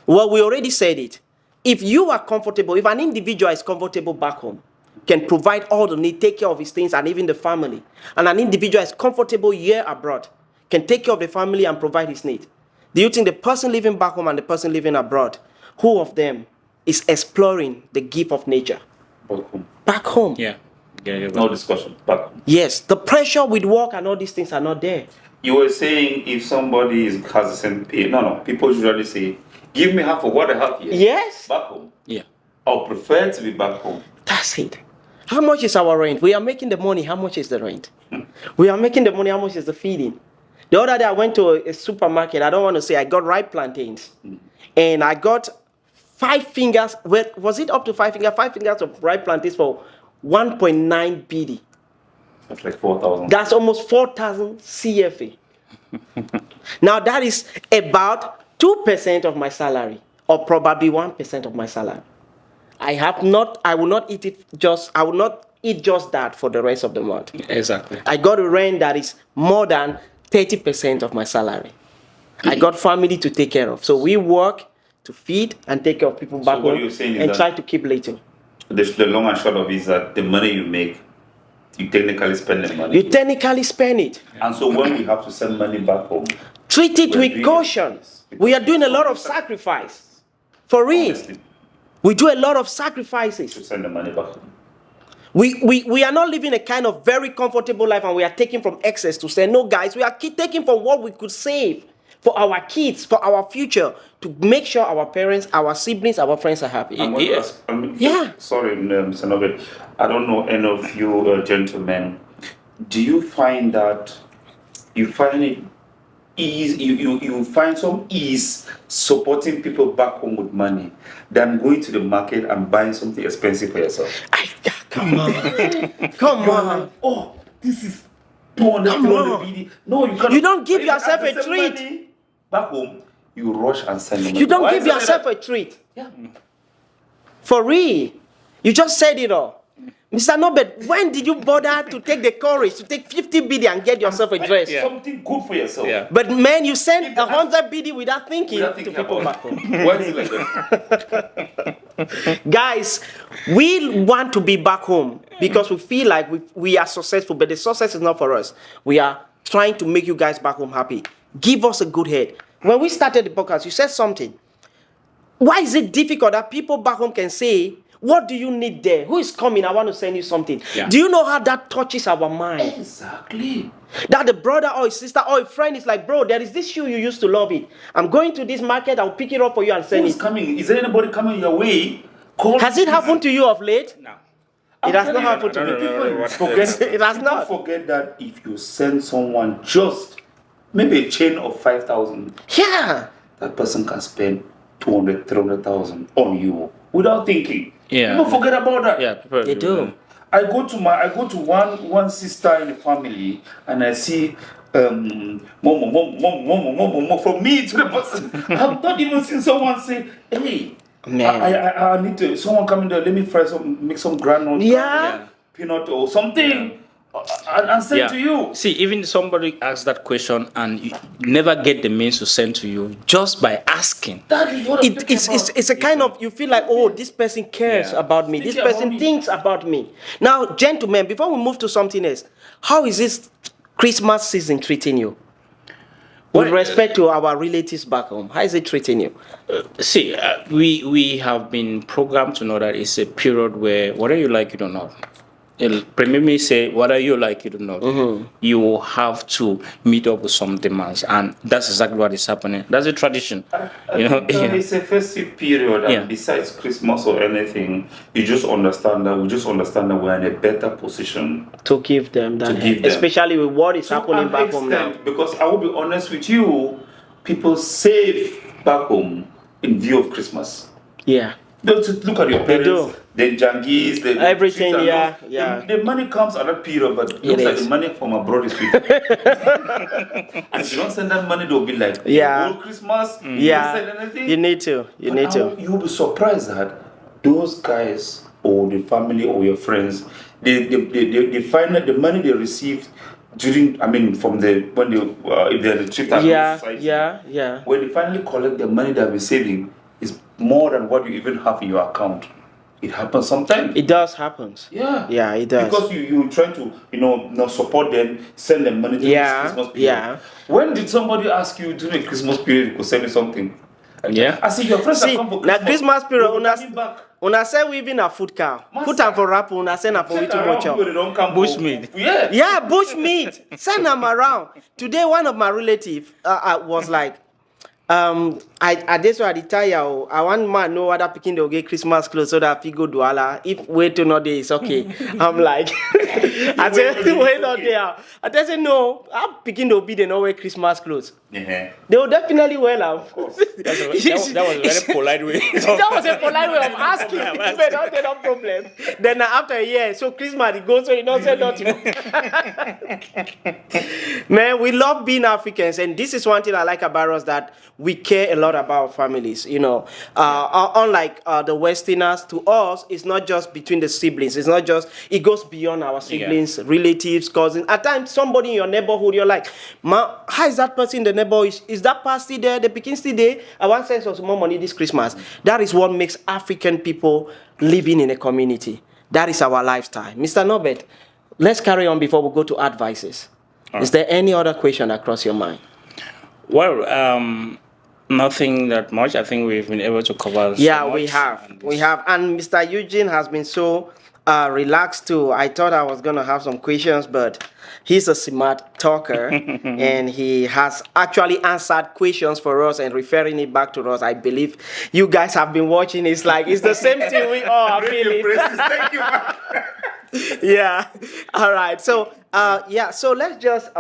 well, we already said it. If you are comfortable, if an individual is comfortable back home, can provide all the need, take care of his things and even the family, and an individual is comfortable here abroad, can take care of the family and provide his need, do you think the person living back home and the person living abroad, who of them is exploring the gift of nature? Back home. Yeah. No discussion. Back. Yes, the pressure with work and all these things are not there. You were saying if somebody has the same pay. No. People usually say, give me half of what I have here. Yes. Back home. Yeah. I'll prefer to be back home. That's it. How much is our rent? We are making the money. How much is the rent? We are making the money. How much is the feeding? The other day I went to a supermarket. I don't want to say I got ripe plantains. And I got 5 fingers. Well, was it up to 5 fingers? 5 fingers of ripe plantains for 1.9 BD. That's like 4,000. That's almost 4,000 CFA. Now that is about 2% of my salary, or probably 1% of my salary. I will not eat just that for the rest of the month. Exactly. I got a rent that is more than 30% of my salary. I got family to take care of. So we work to feed and take care of people back what home you're saying is and that- try to keep little. The long and short of it is that the money you make, you technically spend the money. You technically spend it. And so when we have to send money back home, Treat it We're with doing caution. it. We are doing a lot of sacrifice. For real. honestly, We do a lot of sacrifices. to send the money back home. We are not living a kind of very comfortable life and we are taking from excess to say, no, guys, we are taking from what we could save for our kids, for our future, to make sure our parents, our siblings, our friends are happy. I'm going to Yes. ask, Yeah. Sorry, Mr. Norbert. I don't know any of you gentlemen. Do you find that you find it ease? You find some ease supporting people back home with money than going to the market and buying something expensive for yourself? Come on. Come on. Oh, this is 200 Come on. BD. No, you cannot. You don't give Even yourself at a the same treat. money, back home, you rush and send them. You don't Why give is it like yourself that? a treat. Yeah. For real. You just said it all. Mr. Norbert, when did you bother to take the courage to take 50 BD and get yourself a dress? Yeah. Something good for yourself. Yeah. But man, you send 100 BD without thinking Without to thinking people about back home. Why is it like that? Guys, we want to be back home because we feel like we are successful, but the success is not for us. We are trying to make you guys back home happy. Give us a good head. When we started the podcast, you said something. Why is it difficult that people back home can say, what do you need there? Who is coming? I want to send you something. Yeah. Do you know how that touches our mind? Exactly. That the brother or his sister or a friend is like, bro, there is this shoe, you used to love it. I'm going to this market, I'll pick it up for you and send Who's it. coming? Is there anybody coming your way? Call Has it happened to you of late? No. It has not happened to me. no, Forget, It has not. Don't forget that if you send someone just maybe a chain of 5,000, Yeah. that person can spend 200, 300,000 on you without thinking. Yeah. People forget about that. Yeah, people They do. I go to one sister in the family and I see mom from me to the person. I've not even seen someone say, hey, Man. I need to someone come in there, let me make some granite, Yeah. peanut or something and send to you. See, even somebody asks that question and you never get the means to send to you just by asking. That is what I'm talking about. It's a kind of, you feel like, oh, this person cares Yeah. about me. This Thinking person about me. thinks about me. Now, gentlemen, before we move to something else, how is this Christmas season treating you? With Well, respect to our relatives back home, how is it treating you? See, we have been programmed to know that it's a period where whatever you like, you do not. Premier may say, whether you like it or not, you will have to meet up with some demands, and that's exactly what is happening. That's a tradition, you know. Yeah. It's a festive period, and Yeah. besides Christmas or anything, we just understand that we're in a better position. To give them that, To give them. especially with what is To happening an back home now. extent, because I will be honest with you, people save back home in view of Christmas. Yeah. Don't you look at your They parents, do. the jangies, the Everything, treats and yeah, those. yeah. The money comes at that period, but it looks like is. the money from abroad is sweet. And if you don't send that money, they'll be like, Yeah. whole Christmas, you Yeah. don't send anything. You need to. You need to. You'll be surprised that those guys or the family or your friends, they find that the money they received during, from the when they if they're in the trip society, Yeah. when they finally collect the money they've been saving, is more than what you even have in your account. It happens sometimes. It does happen. Yeah. Yeah, it does. Because you try to, not support them, send them money during Yeah, this Christmas period. yeah. When did somebody ask you during the Christmas period to send you something? Yeah. I see your friends See, have come for na Christmas. Christmas period, They'll be coming back. una say we even a food cow. Master. Put am for wrap, una send am for we Check too around much people, they don't come for- Bushmeat. Yeah. Yeah, bush meat. Send them around. Today, one of my relatives was like, I this why I tell you, I want man know whether picking they'll get Christmas clothes so that if go duala. If wait to not day, it's okay. I'm like, I said wait not there. I just say no. I'm picking they'll be they no wear Christmas clothes. Yeah. They will definitely wear them. That was a very polite way. That was a polite way of asking. But not no problem. Then after a year, so Christmas it goes so you don't say nothing. Man, we love being Africans, and this is one thing I like about us, that we care a lot about families. Unlike the Westerners, to us, it's not just between the siblings. It's not just, it goes beyond our siblings, relatives, cousins. At times, somebody in your neighborhood, you're like, man, how is that person in the neighborhood? Is that part still there? The pikin still there? I want to send some more money this Christmas. That is what makes African people living in a community. That is our lifestyle. Mr. Norbert, let's carry on before we go to advices. Is there any other question across your mind? Well, nothing that much. I think we've been able to cover. Yeah, so we much. have. We have. And Mr. Eugene has been so relaxed too. I thought I was going to have some questions, but he's a smart talker and he has actually answered questions for us and referring it back to us. I believe you guys have been watching. It's like, it's the same thing we all are feeling. Thank you, man. Yeah. All right. So, so let's just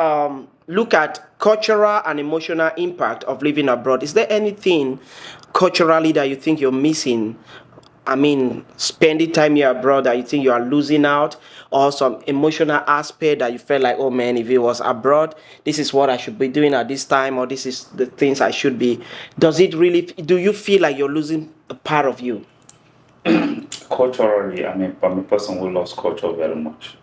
look at cultural and emotional impact of living abroad. Is there anything culturally that you think you're missing I mean, spending time here abroad that you think you are losing out, or some emotional aspect that you felt like, oh man, if it was abroad, this is what I should be doing at this time, or this is the things I should be. Does it really, do you feel like you're losing a part of you? Culturally, I'm a person who loves culture very much.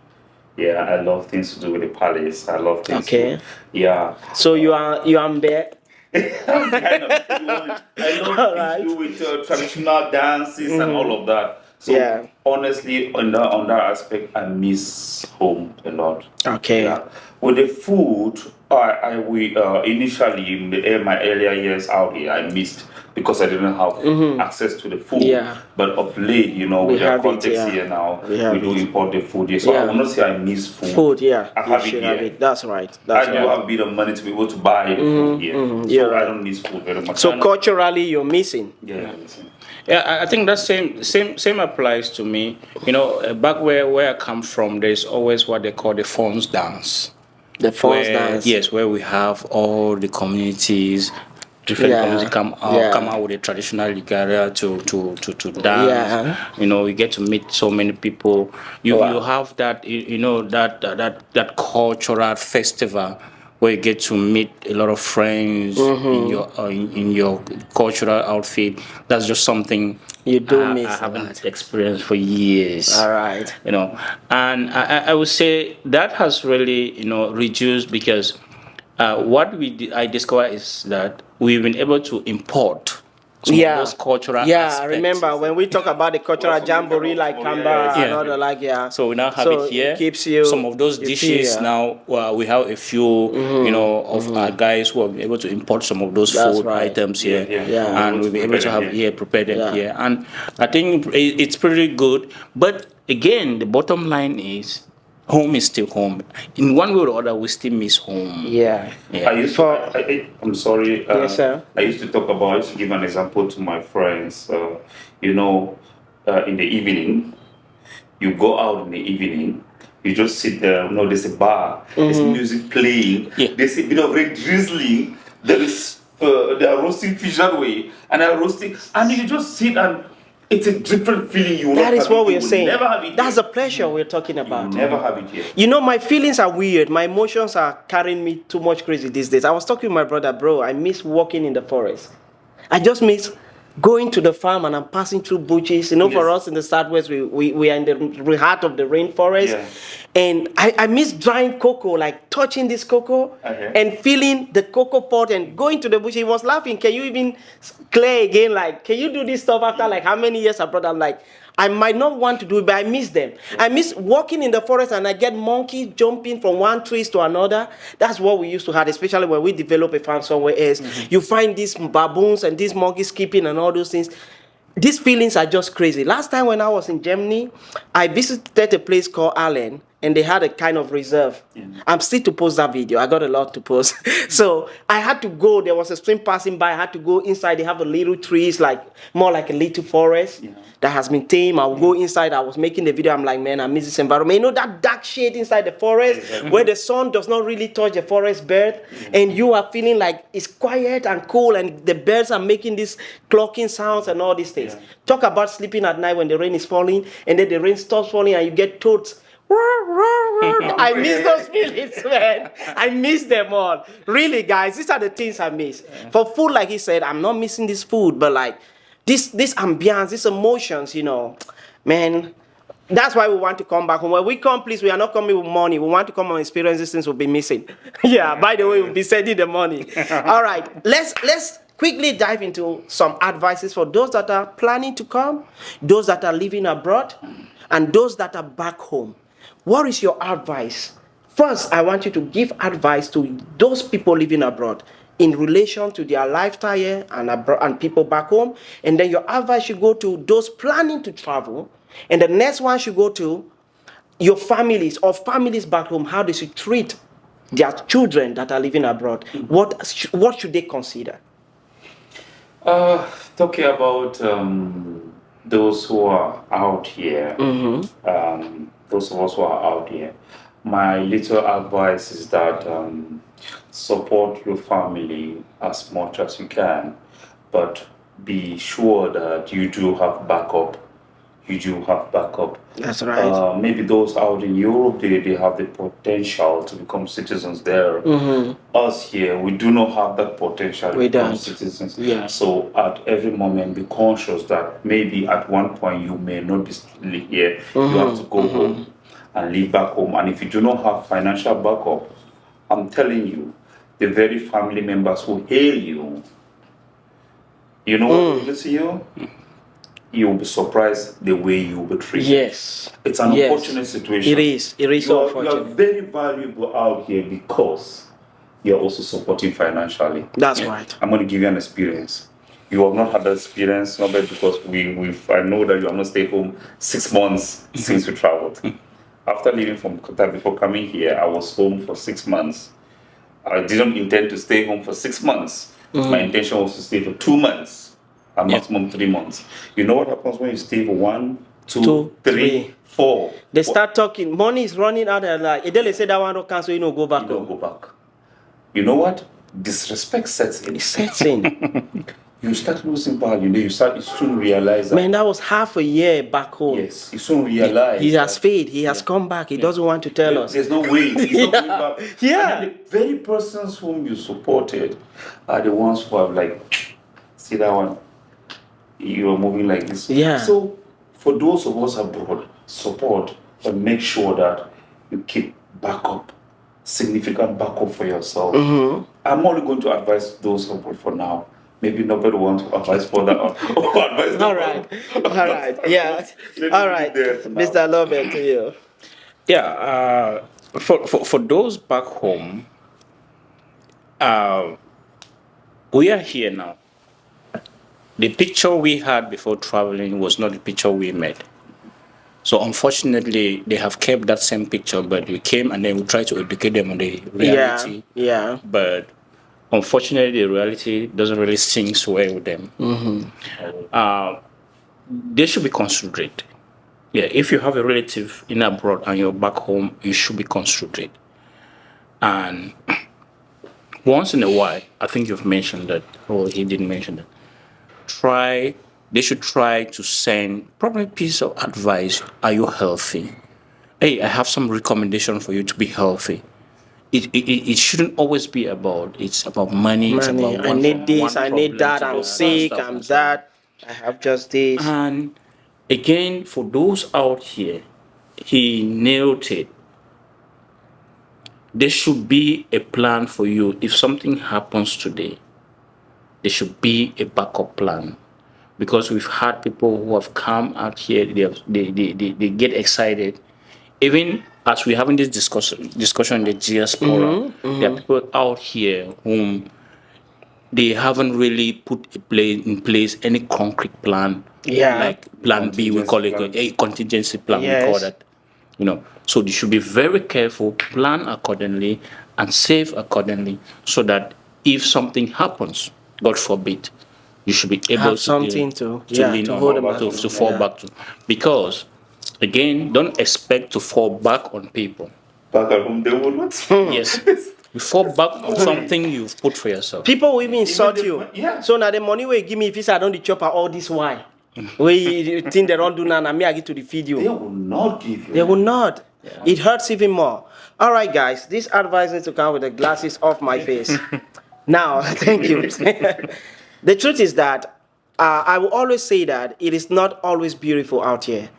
Yeah, I love things to do with the palace. I love things Okay. to, yeah. So you are there. I'm kind of fluent. I love All things to right. do with traditional dances and all of that. So Yeah. honestly, on that aspect, I miss home a lot. Okay. Yeah. With the food, we initially in my earlier years out here, I missed because I didn't have access to the food. Yeah. But of late, We with the have it, context yeah. here now, We have we do it. import the food here. So Yeah. I will not say I miss food. Food, yeah. I You have it should here. have it. That's right. I That's do right. have a bit of money to be able to buy the food here. You're So I right. don't miss food very much. So And- culturally, you're missing. yeah. Yeah, I think that same applies to me. Back where I come from, there's always what they call the phones dance. The false Where, dance. yes, where we have all the communities, different Yeah, communities come out with a traditional regalia to dance. Yeah. We get to meet so many people. You Wow. you have that that cultural festival where you get to meet a lot of friends in your cultural outfit. That's just something You do I miss haven't that. experienced for years. All right. And I would say that has really reduced because what I discovered is that we've been able to import some of those cultural aspects. I remember when we talk about the cultural jamboree like Kamba and Yeah. other like So we now have it here. It keeps you. Some of those you dishes feel, now. We have a few, of our guys who have been able to import some of those That's food right. items here, Yeah. and we'll be able to have prepare them Yeah. here. And I think it's pretty good. But again, the bottom line is, home is still home. In one way or other, we still miss home. Yeah. I used to, I'm sorry. Yes, sir. I used to talk about, I used to give an example to my friends. In the evening, you go out in the evening, you just sit there. There's a bar, there's music playing, there's a bit of red drizzling, they are roasting fish that way, and they're roasting, and you just sit and it's a different feeling. You will That not is have what it. we're You will saying. Never have it That's here. the pleasure we're talking You about. will never have it here. My feelings are weird. My emotions are carrying me too much crazy these days. I was talking with my brother, bro. I miss walking in the forest. I just miss going to the farm and I'm passing through bushes. For Yes. us in the Southwest, we are in the heart of the rainforest. Yeah. And I miss drying cocoa, like touching this cocoa and feeling the cocoa pod and going to the bush. He was laughing. Can you even clear again? Like, can you do this stuff after like how many years abroad? I'm like, I might not want to do it, but I miss them. I miss walking in the forest and I get monkeys jumping from one tree to another. That's what we used to have, especially when we develop a farm somewhere else. You find these baboons and these monkeys skipping and all those things. These feelings are just crazy. Last time when I was in Germany, I visited a place called Allen, and they had a kind of reserve. I'm still to post that video. I got a lot to post. So I had to go. There was a stream passing by. I had to go inside. They have a little trees, more like a little forest that has been tamed. I will go inside. I was making the video. I'm like, man, I miss this environment. That dark shade inside the forest where the sun does not really touch the forest bird, and you are feeling like it's quiet and cool, and the birds are making these clocking sounds and all these things. Talk about sleeping at night when the rain is falling, and then the rain stops falling, and you get toads. I miss those feelings, man. I miss them all. Really, guys, these are the things I miss. For food, like he said, I'm not missing this food, but like this ambience, these emotions, man. That's why we want to come back home. When we come, please, we are not coming with money. We want to come and experience these things we'll be missing. Yeah, by the way, we'll be sending the money. All right, let's quickly dive into some advices for those that are planning to come, those that are living abroad, and those that are back home. What is your advice? First, I want you to give advice to those people living abroad in relation to their lifestyle here and people back home. And then your advice should go to those planning to travel. And the next one should go to your families or families back home, how they should treat their children that are living abroad. What should they consider? Talking about those who are out here, those of us who are out here, my little advice is that support your family as much as you can, but be sure that you do have backup you do have backup. That's right. Maybe those out in Europe, they have the potential to become citizens there. Us here, we do not have that potential to We become don't. citizens. Yeah. So at every moment, be conscious that maybe at one point you may not be still here. You have to go home and live back home. And if you do not have financial backup, I'm telling you, the very family members who hail you, you know what they do to you? You'll be surprised the way you'll be treated. Yes. It's an unfortunate situation. It is. It is You unfortunate. are very valuable out here because you're also supporting financially. That's right. I'm going to give you an experience. You have not had that experience, not because I know that you have not stayed home 6 months since we traveled. After leaving from Qatar, before coming here, I was home for 6 months. I didn't intend to stay home for 6 months. My intention was to stay for 2 months. A maximum 3 months. You know what happens when you stay for 1, 2, 3, 4? They start talking. Money is running out. And like, they say that one don't cancel. You know, go back. You don't go back. You know what? Disrespect sets in. It sets in. You start losing value. You soon realize that. Man, that was half a year back home. Yes, you soon realize. He has failed. He has come back. He doesn't want to tell us. There's no way. He's not going back. Yeah. And the very persons whom you supported are the ones who have like, see that one. You are moving like this. Yeah. So, for those of us abroad, support and make sure that you keep backup, significant backup for yourself. I'm only going to advise those abroad for now. Maybe nobody wants to advise further on. All right. Yeah. All right. Mr. Lobet, to you. Yeah, for those back home, we are here now. The picture we had before traveling was not the picture we made. So unfortunately, they have kept that same picture, but we came and then we tried to educate them on the reality. Yeah. But unfortunately, the reality doesn't really sing well with them. They should be considerate. Yeah, if you have a relative in abroad and you're back home, you should be considerate. And once in a while, I think you've mentioned that, or he didn't mention that. They should try to send probably a piece of advice. Are you healthy? Hey, I have some recommendation for you to be healthy. It shouldn't always be about, it's about money. It's about I need this, I need that, I'm sick, I'm that, I have just this. And again, for those out here, he nailed it. There should be a plan for you. If something happens today, there should be a backup plan, because we've had people who have come out here. They get excited, even as we're having this discussion in the diaspora. There are people out here whom they haven't really put in place any concrete plan. Yeah. Like plan B, we call it a contingency plan. Yes. We call that. So they should be very careful, plan accordingly, and save accordingly, so that if something happens, God forbid, you should be able Have something to hold them to fall back to. Because, again, don't expect to fall back on people. Back at home, they will not. Yes. You fall back on something you've put for yourself. People will even insult you. Yeah. So now the money will give me if it's I don't the chopper all this why. We think they don't do now, and me I get to the video. They will not give you. They will not. Yeah. It hurts even more. All right, guys. This advice needs to come with the glasses off my face. Now, thank you. The truth is that I will always say that it is not always beautiful out here.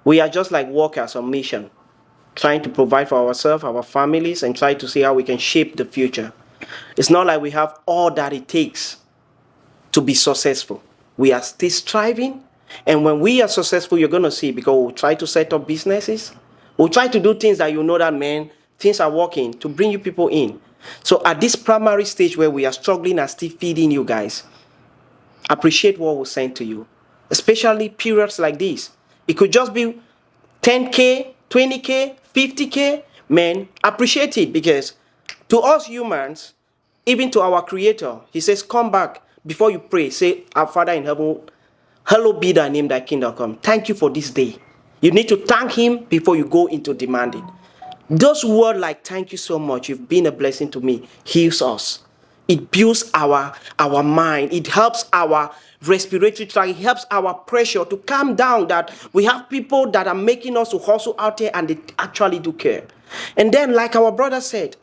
We are just like workers on mission, trying to provide for ourselves, our families, and try to see how we can shape the future. It's not like we have all that it takes to be successful. We are still striving. And when we are successful, you're going to see, because we'll try to set up businesses. We'll try to do things that you know that, man, things are working to bring you people in. So at this primary stage where we are struggling and still feeding you guys, appreciate what was sent to you, especially periods like this. It could just be 10K, 20K, 50K. Man, appreciate it, because to us humans, even to our Creator, He says, come back before you pray. Say, our Father in heaven, hallowed be thy name, thy kingdom come. Thank you for this day. You need to thank Him before you go into demanding. Those words like, thank you so much, you've been a blessing to me, heals us. It builds our mind. It helps our respiratory tract. It helps our pressure to calm down, that we have people that are making us to hustle out there and they actually do care. And then, like our brother said,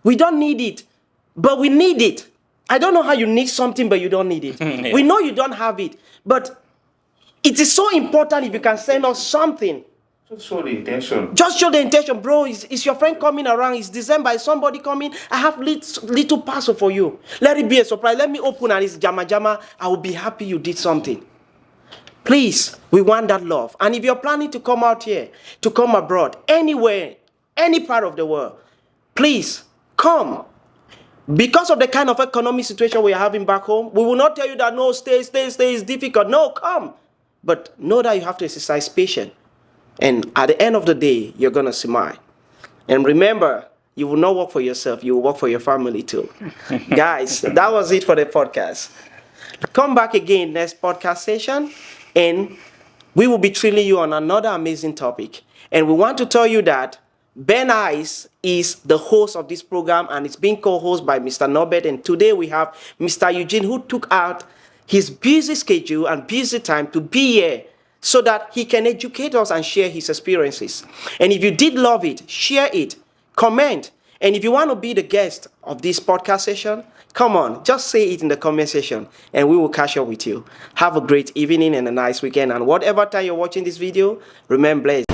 we don't need it, but we need it. I don't know how you need something, but you don't need it. Yeah. We know you don't have it, but it is so important if you can send us something. Just show the intention. Just show the intention, bro. Is your friend coming around? It's December. Is somebody coming? I have little parcel for you. Let it be a surprise. Let me open and it's jama jama. I will be happy you did something. Please, we want that love. And if you're planning to come out here, to come abroad, anywhere, any part of the world, please come. Because of the kind of economic situation we are having back home, we will not tell you that no, stay, it's difficult. No, come. But know that you have to exercise patience. And at the end of the day, you're going to smile. And remember, you will not work for yourself. You will work for your family too. Guys, that was it for the podcast. Come back again next podcast session, and we will be treating you on another amazing topic. And we want to tell you that Benice is the host of this program, and it's being co-hosted by Mr. Norbert. And today we have Mr. Eugene, who took out his busy schedule and busy time to be here so that he can educate us and share his experiences. And if you did love it, share it, comment. And if you want to be the guest of this podcast session, come on, just say it in the comment section and we will catch up with you. Have a great evening and a nice weekend. And whatever time you're watching this video, remain blessed.